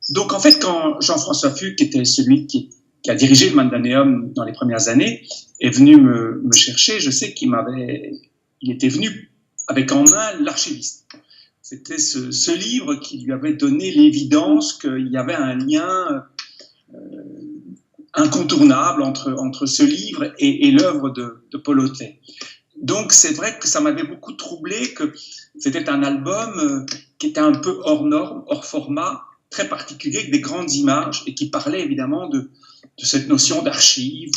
Donc, en fait, quand Jean-François Fuchs, qui était celui qui a dirigé le Mandaneum dans les premières années, est venu me chercher, je sais il était venu avec en main l'archiviste. C'était ce livre qui lui avait donné l'évidence qu'il y avait un lien incontournable entre ce livre et l'œuvre de Paul Otlet. Donc c'est vrai que ça m'avait beaucoup troublé, que c'était un album qui était un peu hors norme, hors format, très particulier, avec des grandes images, et qui parlait évidemment de cette notion d'archive,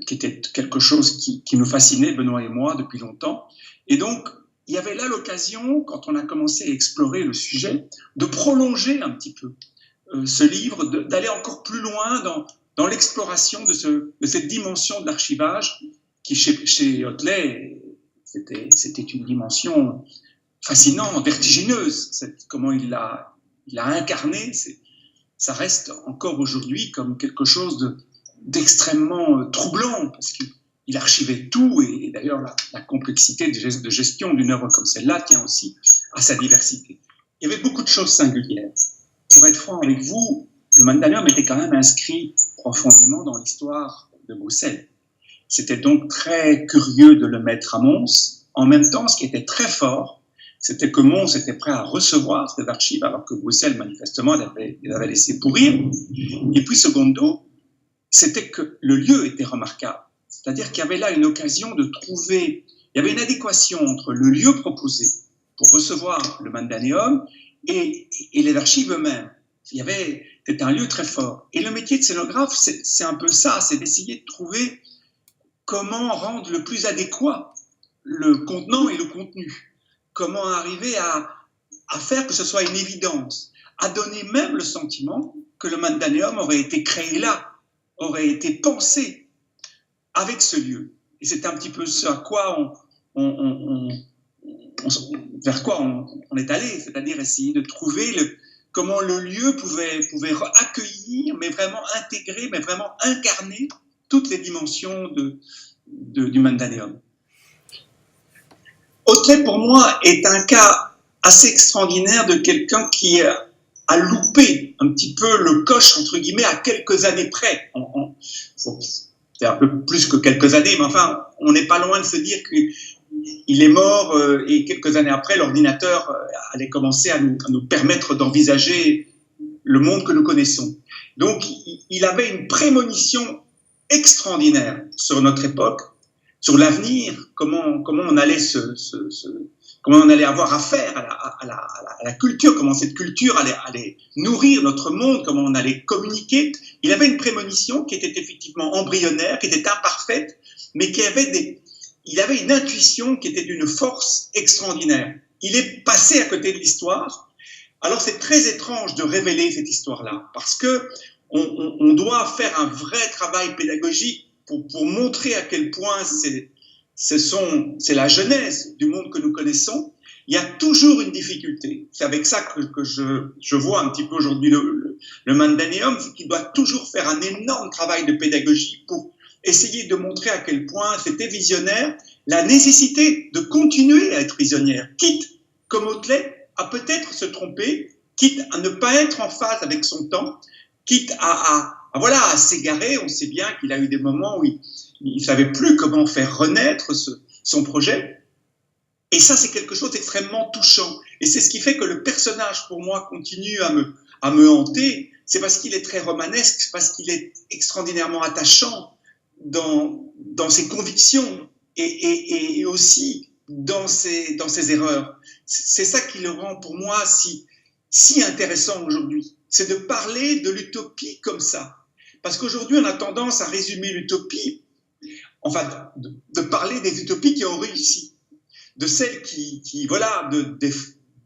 qui était quelque chose qui nous fascinait, Benoît et moi, depuis longtemps. Et donc, il y avait là l'occasion, quand on a commencé à explorer le sujet, de prolonger un petit peu ce livre, d'aller encore plus loin dans l'exploration de cette dimension de l'archivage, qui chez Otlet, c'était une dimension fascinante, vertigineuse. Comment il l'a incarné, ça reste encore aujourd'hui comme quelque chose d'extrêmement troublant, parce qu'il archivait tout, et d'ailleurs la complexité de gestion d'une œuvre comme celle-là tient aussi à sa diversité. Il y avait beaucoup de choses singulières. Pour être franc avec vous, le Mandaneum était quand même inscrit profondément dans l'histoire de Bruxelles. C'était donc très curieux de le mettre à Mons. En même temps, ce qui était très fort, c'était que Mons était prêt à recevoir ces archives, alors que Bruxelles, manifestement, les avait laissées pourrir. Et puis, secondo, c'était que le lieu était remarquable. C'est-à-dire qu'il y avait là une occasion de trouver, il y avait une adéquation entre le lieu proposé pour recevoir le Mandaneum et les archives eux-mêmes. C'était un lieu très fort. Et le métier de scénographe, c'est un peu ça, c'est d'essayer de trouver comment rendre le plus adéquat le contenant et le contenu. Comment arriver à faire que ce soit une évidence, à donner même le sentiment que le Mandaneum aurait été créé là, aurait été pensé avec ce lieu. Et c'est un petit peu ce à quoi vers quoi on est allé, c'est-à-dire essayer de trouver comment le lieu pouvait accueillir, mais vraiment intégrer, mais vraiment incarner toutes les dimensions du Mandaneum. Otlet, pour moi, est un cas assez extraordinaire de quelqu'un qui a loupé un petit peu le coche, entre guillemets, à quelques années près. C'est un peu plus que quelques années, mais enfin, on n'est pas loin de se dire qu'il est mort et quelques années après, l'ordinateur allait commencer à nous permettre d'envisager le monde que nous connaissons. Donc, il avait une prémonition extraordinaire sur notre époque, sur l'avenir, comment on allait comment on allait avoir affaire à la culture, comment cette culture allait nourrir notre monde, comment on allait communiquer. Il avait une prémonition qui était effectivement embryonnaire, qui était imparfaite, mais il avait une intuition qui était d'une force extraordinaire. Il est passé à côté de l'histoire. Alors c'est très étrange de révéler cette histoire-là, parce que on doit faire un vrai travail pédagogique pour montrer à quel point c'est la genèse du monde que nous connaissons. Il y a toujours une difficulté. C'est avec ça que je vois un petit peu aujourd'hui le Mandaneum, c'est qu'il doit toujours faire un énorme travail de pédagogie pour essayer de montrer à quel point c'était visionnaire, la nécessité de continuer à être visionnaire, quitte, comme Otlet, à peut-être se tromper, quitte à ne pas être en phase avec son temps, quitte à s'égarer. On sait bien qu'il a eu des moments où il ne savait plus comment faire renaître son projet. Et ça, c'est quelque chose d'extrêmement touchant. Et c'est ce qui fait que le personnage, pour moi, continue à me hanter. C'est parce qu'il est très romanesque, c'est parce qu'il est extraordinairement attachant dans ses convictions et aussi dans ses erreurs. C'est ça qui le rend, pour moi, si intéressant aujourd'hui. C'est de parler de l'utopie comme ça. Parce qu'aujourd'hui, on a tendance à résumer l'utopie, enfin, de parler des utopies qui ont réussi, de celles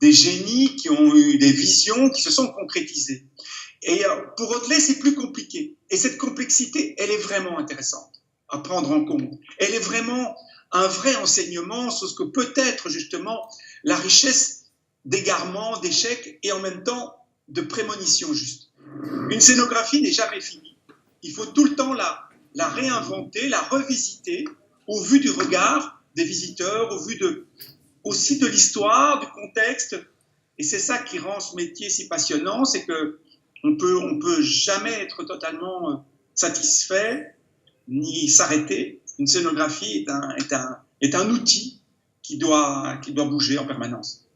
des génies qui ont eu des visions qui se sont concrétisées. Et pour Otlet, c'est plus compliqué. Et cette complexité, elle est vraiment intéressante à prendre en compte. Elle est vraiment un vrai enseignement sur ce que peut être justement la richesse d'égarements, d'échecs et en même temps de prémonitions justes. Une scénographie n'est jamais finie. Il faut tout le temps la réinventer, la revisiter au vu du regard des visiteurs, au vu aussi de l'histoire, du contexte. Et c'est ça qui rend ce métier si passionnant, c'est que on peut jamais être totalement satisfait ni s'arrêter. Une scénographie est un outil qui doit bouger en permanence.